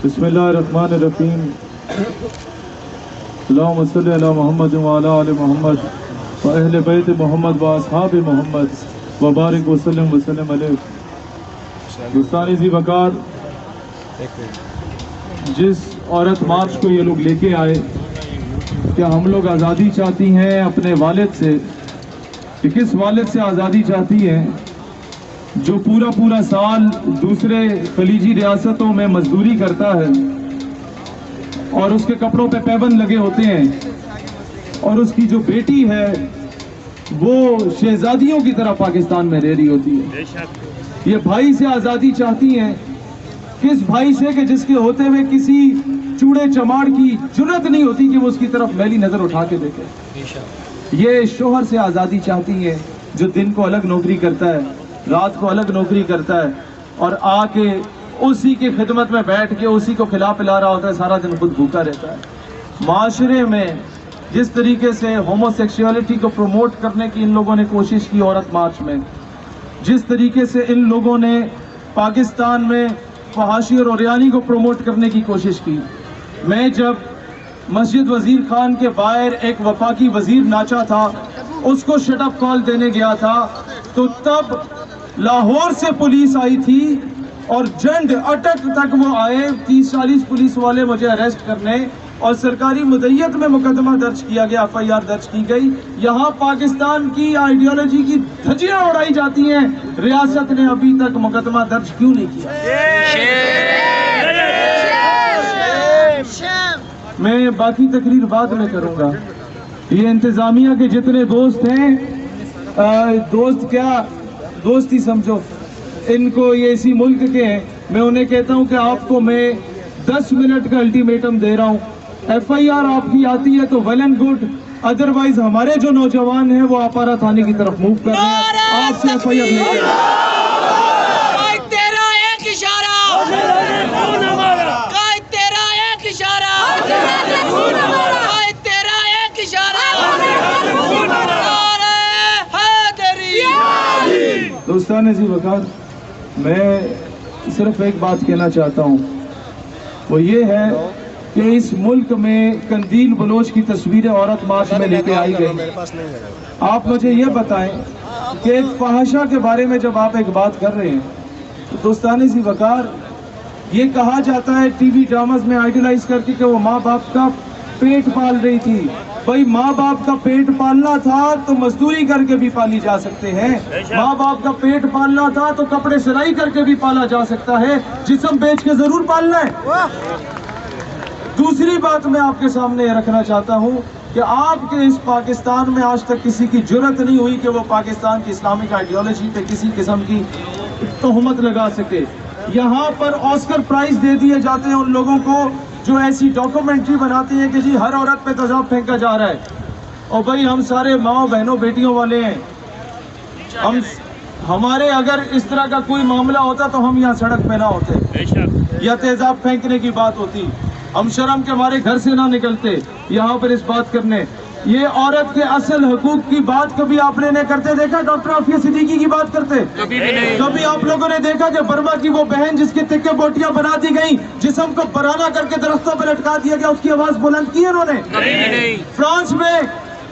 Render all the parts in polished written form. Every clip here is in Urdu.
بسم اللہ الرحمن الرحیم اللہم صلی علی محمد وعلی آل محمد و اہل بیت محمد و اصحاب محمد وبارک وسلم وسلم علیہ. دوستان ذی وقار، جس عورت مارچ کو یہ لوگ لے کے آئے کہ ہم لوگ آزادی چاہتی ہیں اپنے والد سے، کہ کس والد سے آزادی چاہتی ہیں جو پورا سال دوسرے خلیجی ریاستوں میں مزدوری کرتا ہے اور اس کے کپڑوں پہ پیبند لگے ہوتے ہیں، اور اس کی جو بیٹی ہے وہ شہزادیوں کی طرح پاکستان میں رہ رہی ہوتی ہے. یہ بھائی سے آزادی چاہتی ہیں، کس بھائی سے کہ جس کے ہوتے ہوئے کسی چوڑے چماڑ کی جرت نہیں ہوتی کہ وہ اس کی طرف میلی نظر اٹھا کے دیکھے. یہ شوہر سے آزادی چاہتی ہیں جو دن کو الگ نوکری کرتا ہے، رات کو الگ نوکری کرتا ہے، اور آ کے اسی کی خدمت میں بیٹھ کے اسی کو کھلا پلا رہا ہوتا ہے، سارا دن خود بھوکا رہتا ہے. معاشرے میں جس طریقے سے ہومو سیکشولیٹی کو پروموٹ کرنے کی ان لوگوں نے کوشش کی عورت مارچ میں، جس طریقے سے ان لوگوں نے پاکستان میں فحاشی اور عریانی کو پروموٹ کرنے کی کوشش کی. میں جب مسجد وزیر خان کے باہر ایک وفاقی وزیر ناچا تھا، اس کو شٹ اپ کال دینے گیا تھا، تو تب لاہور سے پولیس آئی تھی اور جنڈ اٹک تک وہ آئے، 30-40 پولیس والے مجھے اریسٹ کرنے، اور سرکاری مدعیت میں مقدمہ درج کیا گیا، FIR درج کی گئی. یہاں پاکستان کی آئیڈیالوجی کی دھجیاں اڑائی جاتی ہیں، ریاست نے ابھی تک مقدمہ درج کیوں نہیں کیا؟ میں باقی تقریر بعد میں کروں گا. یہ انتظامیہ کے جتنے دوست ہیں، دوست کیا دوست ہی سمجھو، ان کو یہ اسی ملک کے ہیں، میں انہیں کہتا ہوں کہ آپ کو میں 10 منٹ کا الٹیمیٹم دے رہا ہوں. FIR آپ کی آتی ہے تو ویل اینڈ گڈ، ادروائز ہمارے جو نوجوان ہیں وہ آپارہ تھانے کی طرف موو کر رہے ہیں، آپ سے FIR لے کر دوستان ذی وقار، میں صرف ایک بات کہنا چاہتا ہوں، وہ یہ ہے کہ اس ملک میں قندیل بلوچ کی تصویریں عورت مارچ میں لے کے آئی گئی. آپ مجھے یہ بتائیں کہ ایک فحاشہ کے بارے میں جب آپ ایک بات کر رہے ہیں تو دوستان ذی وقار، یہ کہا جاتا ہے ٹی وی ڈراماز میں آئیڈیلائز کر کے کہ وہ ماں باپ کا پیٹ پال رہی تھی. بھائی ماں باپ کا پیٹ پالنا تھا تو مزدوری کر کے بھی پالی جا سکتے ہیں، ماں باپ کا پیٹ پالنا تھا تو کپڑے سلائی کر کے بھی پالا جا سکتا ہے، جسم بیچ کے ضرور پالنا ہے. دوسری بات میں آپ کے سامنے یہ رکھنا چاہتا ہوں کہ آپ کے اس پاکستان میں آج تک کسی کی جرت نہیں ہوئی کہ وہ پاکستان کی اسلامک آئیڈیالوجی پہ کسی قسم کی تہمت لگا سکے. یہاں پر آسکر پرائز دے دیے جاتے ہیں ان لوگوں کو جو ایسی ڈاکومنٹری بناتے ہیں کہ جی ہر عورت پہ تیزاب پھینکا جا رہا ہے. اور بھائی ہم سارے ماں بہنوں بیٹیوں والے ہیں، ہمارے اگر اس طرح کا کوئی معاملہ ہوتا تو ہم یہاں سڑک پہ نہ ہوتے یا تیزاب پھینکنے کی بات ہوتی، ہم شرم کے ہمارے گھر سے نہ نکلتے یہاں پر اس بات کرنے. یہ عورت کے اصل حقوق کی بات کبھی آپ نے کرتے دیکھا؟ ڈاکٹر عافیہ صدیقی کی بات کرتے کبھی آپ لوگوں نے دیکھا کہ برما کی وہ بہن جس کے تکے بوٹیاں بنا دی گئیں، جسم کو برانہ کر کے درختوں پہ لٹکا دیا گیا، اس کی آواز بلند کی انہوں نے؟ فرانس میں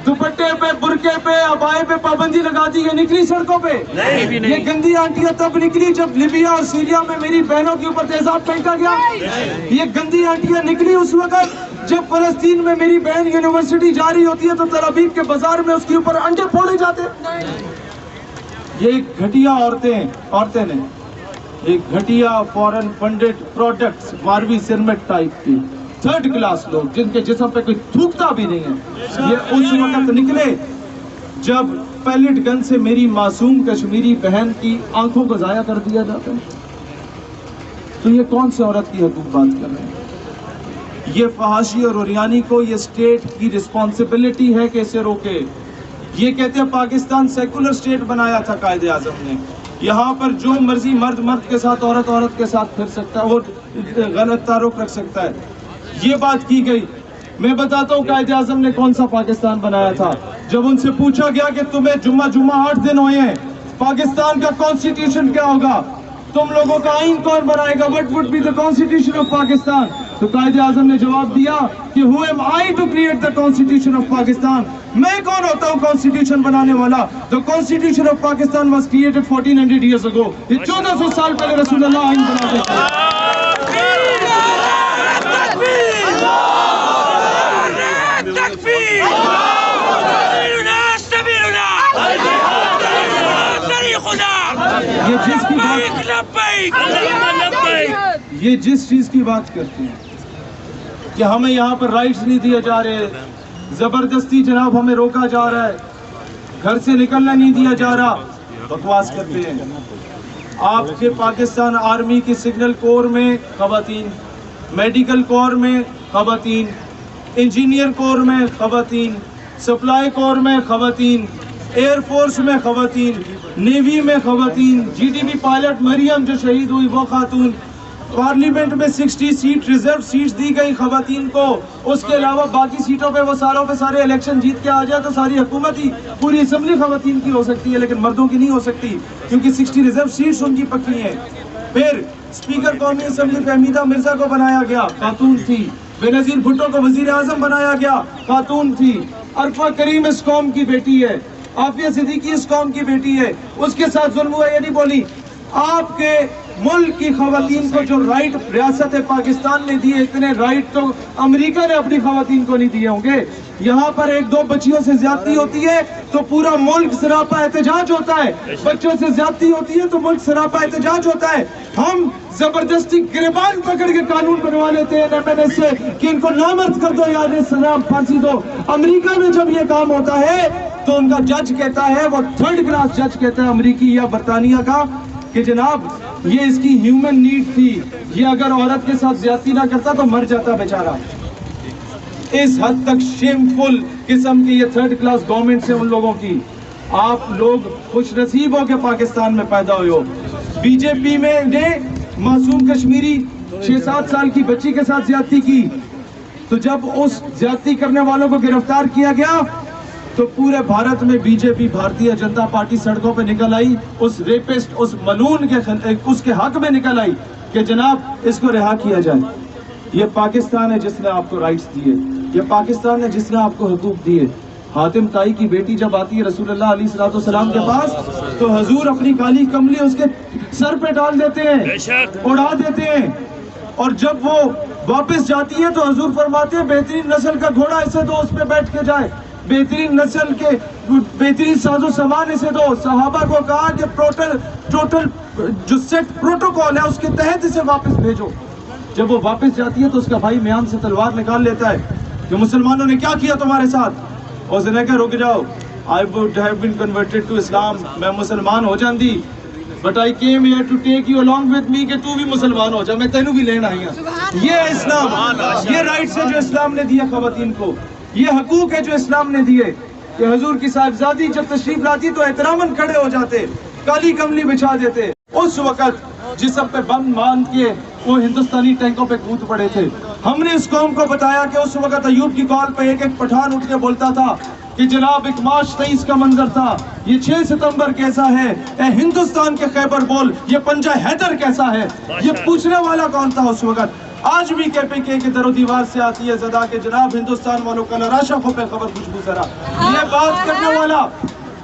دوپٹے پہ، برقعے پہ، عبائے پہ پابندی لگا دی گئی، نکلی سڑکوں پہ. یہ گندی آنٹیاں تب نکلی جب لیبیا اور سیریا میں میری بہنوں کے اوپر تیزاب پھینکا گیا. یہ گندی آنٹیاں نکلی اس وقت جب فلسطین میں میری بہن یونیورسٹی جا رہی ہوتی ہے تو تل ابیب کے بازار میں اس کے اوپر انڈے پھوڑے جاتے. یہ گھٹیا عورتیں نے ایک گھٹیا فورن فنڈڈ پروڈکٹس، ماروی سرمٹ ٹائپ کی 3rd کلاس لوگ جن کے جسم پہ کوئی تھوکتا بھی نہیں ہے، یہ اس وقت نکلے جب پیلٹ گن سے میری معصوم کشمیری بہن کی آنکھوں کو ضائع کر دیا جاتا ہے. تو یہ کون سے عورت کی حقوق بات کر رہے ہیں؟ یہ فحاشی اور عریانی کو یہ اسٹیٹ کی رسپانسبلٹی ہے کہ اسے روکے. یہ کہتے ہیں پاکستان سیکولر اسٹیٹ بنایا تھا قائد اعظم نے، یہاں پر جو مرضی مرد مرد کے ساتھ، عورت عورت کے ساتھ پھر سکتا ہے، وہ غلط تعارف رکھ سکتا ہے. یہ بات کی گئی. میں بتاتا ہوں قائد اعظم نے کون سا پاکستان بنایا تھا. جب ان سے پوچھا گیا کہ تمہیں جمعہ 8 دن ہوئے ہیں، پاکستان کا کانسٹیٹیوشن کیا ہوگا، تم لوگوں کا آئین کون بنائے گا؟ What would be the constitution of Pakistan? تو قائد اعظم نے جواب دیا کہ who am I to create the constitution of Pakistan? میں کون ہوتا ہوں constitution بنانے والا؟ The constitution of Pakistan was created 1400 years ago. یہ 1400 سال پہلے رسول اللہ آئین بناتے تھے. یہ جس چیز کی بات کرتے ہیں کہ ہمیں یہاں پر رائٹس نہیں دیے جا رہے، زبردستی جناب ہمیں روکا جا رہا ہے، گھر سے نکلنا نہیں دیا جا رہا، بکواس کرتے ہیں. آپ کے پاکستان آرمی کی سگنل کور میں خواتین، میڈیکل کور میں خواتین، انجینئر کور میں خواتین، سپلائی کور میں خواتین، ایئر فورس میں خواتین، نیوی میں خواتین، جی ڈی بی پائلٹ مریم جو شہید ہوئی وہ خاتون، پارلیمنٹ میں 60 سیٹ ریزرو سیٹس دی گئی خواتین کو. اس کے علاوہ باقی سیٹوں پہ وہ ساروں پہ سارے الیکشن جیت کے آ جائے تو ساری حکومت ہی پوری اسمبلی خواتین کی ہو سکتی ہے، لیکن مردوں کی نہیں ہو سکتی کیونکہ 60 ریزرو سیٹس ان کی پکی ہیں. پھر اسپیکر قومی اسمبلی پہ حمیدہ مرزا کو بنایا گیا، خاتون تھی. بے نظیر بھٹو کو وزیر اعظم بنایا گیا، خاتون تھی. عرفہ کریم اس قوم کی بیٹی ہے، عافیہ صدیقی اس قوم کی بیٹی ہے، اس کے ساتھ ظلم ہوا یہ نہیں بولی. آپ کے ملک کی خواتین کو جو رائٹ ریاست پاکستان نے دیے، اتنے رائٹ تو امریکہ نے اپنی خواتین کو نہیں دیے ہوں گے. یہاں پر ایک دو بچیوں سے زیادتی ہوتی ہے تو پورا ملک سراپا احتجاج ہوتا ہے، بچوں سے زیادتی ہوتی ہے تو ملک سراپا احتجاج ہوتا ہے. ہم زبردستی گریبان پکڑ کے قانون بنوا لیتے ہیں MNS سے کہ ان کو نامرد کر دو یا سزا پھانسی دو. امریکہ میں جب یہ کام ہوتا ہے تو ان کا جج کہتا ہے، وہ 3rd کلاس جج کہتا ہے امریکی یا برطانیہ کا، کہ جناب یہ اس کی ہیومن نیڈ تھی، یہ اگر عورت کے ساتھ زیادتی نہ کرتا تو مر جاتا بیچارہ. اس حد تک شیمفل قسم کی یہ 3rd کلاس گورنمنٹ سے ان لوگوں کی. آپ لوگ خوش نصیب ہو کہ پاکستان میں پیدا ہوئے ہو. بی جے پی میں نے معصوم کشمیری 6-7 سال کی بچی کے ساتھ زیادتی کی، تو جب اس زیادتی کرنے والوں کو گرفتار کیا گیا تو پورے بھارت میں بی جے پی بھارتیہ جنتا پارٹی سڑکوں پہ نکل آئی، اس ریپسٹ، اس ملون کے اس کے حق میں نکل آئی کہ جناب اس کو رہا کیا جائے. یہ پاکستان ہے جس نے آپ کو رائٹس دیے، یہ پاکستان ہے جس نے آپ کو حقوق دیے. حاتم طائی کی بیٹی جب آتی ہے رسول اللہ علیہ السلام کے پاس تو حضور اپنی کالی کملی اس کے سر پہ ڈال دیتے ہیں، اڑا دیتے ہیں، اور جب وہ واپس جاتی ہے تو حضور فرماتے ہیں بہترین نسل کا گھوڑا اسے دو، اس پہ بیٹھ کے جائے، بہترین نسل کے بہترین ساز و سامان اسے دو. صحابہ کو کہا کہ ٹوٹل جو سیٹ پروٹوکول ہے اس کے تحت اسے واپس بھیجو. جب وہ واپس جاتی ہے تو اس کا بھائی میان سے تلوار نکال لیتا ہے کہ مسلمانوں نے کیا کیا تمہارے ساتھ. اس نے کہا رک جاؤ، I would have been converted to Islam، میں مسلمان ہو جاندی، but I came here to take you along with me کہ تو بھی مسلمان ہو جا، میں تینوں بھی لینا آئی ہوں. یہ اسلام، یہ رائٹس ہے جو اسلام نے دیا خواتین کو، یہ حقوق ہے جو اسلام نے دیے کہ حضور کی صاحبزادی جب تشریف لاتی تو احتراماً کھڑے ہو جاتے، کالی کملی بچھا دیتے. اس وقت جسم پہ بم باندھ کے وہ ہندوستانی ٹینکوں پہ کود پڑے تھے. ہم نے اس قوم کو بتایا کہ اس وقت ایوب کی کال پہ ایک پٹھان اٹھ کے بولتا تھا کہ جناب ایک مارچ 23 کا منظر تھا، یہ 6 ستمبر کیسا ہے، اے ہندوستان کے خیبر بول یہ پنجہ حیدر کیسا ہے. یہ پوچھنے والا کون تھا اس وقت؟ آج بھی KPK کے در و دیوار سے آتی ہے صدا کہ جناب ہندوستان والوں کا لراشفوں پہ خبر خوشبو ذرا. یہ بات کرنے والا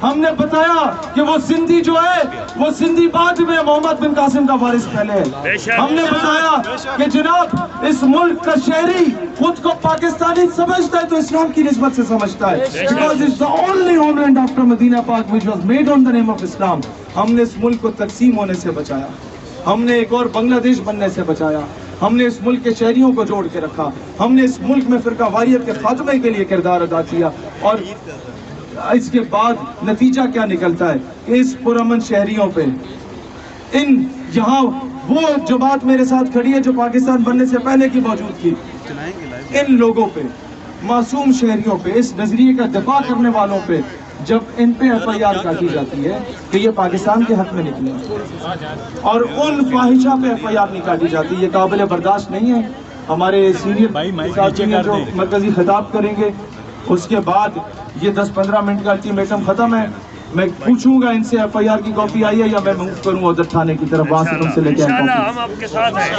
ہم نے بتایا کہ وہ سندھی جو ہے وہ سندھی بعد میں محمد بن قاسم کا وارث پہلے ہے. ہم نے بتایا کہ جناب اس ملک کا شہری خود کو پاکستانی سمجھتا ہے تو اسلام کی نسبت سے سمجھتا ہے. Because it's the only homeland after Medina Pak which was made on the name of Islam. ہم نے اس ملک کو تقسیم ہونے سے بچایا، ہم نے ایک اور بنگلہ دیش بننے سے بچایا، ہم نے اس ملک کے شہریوں کو جوڑ کے رکھا، ہم نے اس ملک میں فرقہ واریت کے خاتمے کے لیے کردار ادا کیا. اور اس کے بعد نتیجہ کیا نکلتا ہے کہ اس پرامن شہریوں پہ یہاں وہ جماعت میرے ساتھ کھڑی ہے جو پاکستان بننے سے پہلے کی موجود تھی، ان لوگوں پہ، معصوم شہریوں پہ، اس نظریے کا دفاع کرنے والوں پہ جب ان پہ FIR کاٹی جاتی ہے کہ یہ پاکستان کے حق میں نکلے اور ان فاحشہ پہ FIR نہیں کاٹی جاتی، یہ قابل برداشت نہیں ہے. ہمارے سینئر ساتھی ہیں جو مرکزی خطاب کریں گے، اس کے بعد یہ 10-15 منٹ کا الٹیمیٹم ختم ہے. میں پوچھوں گا ان سے ایف آئی آر کی کاپی آئی ہے یا میں موو کروں ادھر تھانے کی طرف، وہاں سے تم سے لے کے آتا ہوں. ہم آپ کے ساتھ ہیں.